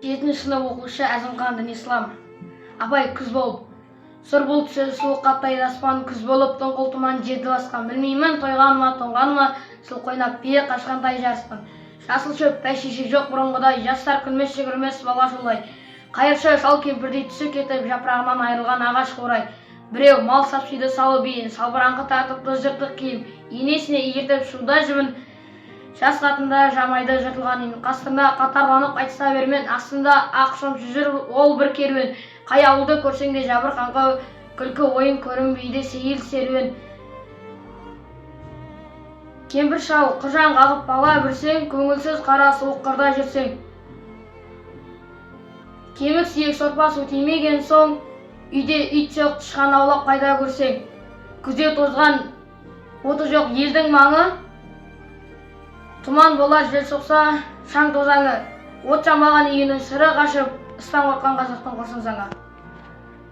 7 сынып оқушы Әзімхан Дінислам. Абай күз болып, сұр бұлт түседі суық қаптайды аспан, күз болып тоңқыл тұман жерді басқан. Білмеймін тойғаныма тоңғаныма, сыл қойнап бие қашқандай жарыспын. Жасыл шөп бәйшешек жоқ бұрынғыдай, жастар күлмес жүгірмес бала жолдай. Қайыршы шал кемпірдей түсі кетіп, жапырағынан айырылған ағаш қурай. Біреу мал сапсиды салы биін, салбыраңқы тартыпты жыртық киім, енесіне ертіп шуда жібін. Жас қатында жамайды жыртылған ен, қастында қатарланып айтыса бермен, астында ақ шомшы жүр ол бір керуен. Қай ауылды көрсең де жабырқаңқы күлкі ойын көрінбейді сейіл серуен. Кемпір шал қыржаң қағып бала бүрсең, көңілсіз қара суық қырда жүрсең. Кемік сүйек сорпа су тимеген соң, үйде ит жоқ тышқан аулап қайда көрсең. Күзде тозған оты жоқ елдің маңы, тұман болар жел соқса шаң тозаңы. От жамаған үйінің сыры қашып, ыстан қорқан қазақтың құрсын заңы.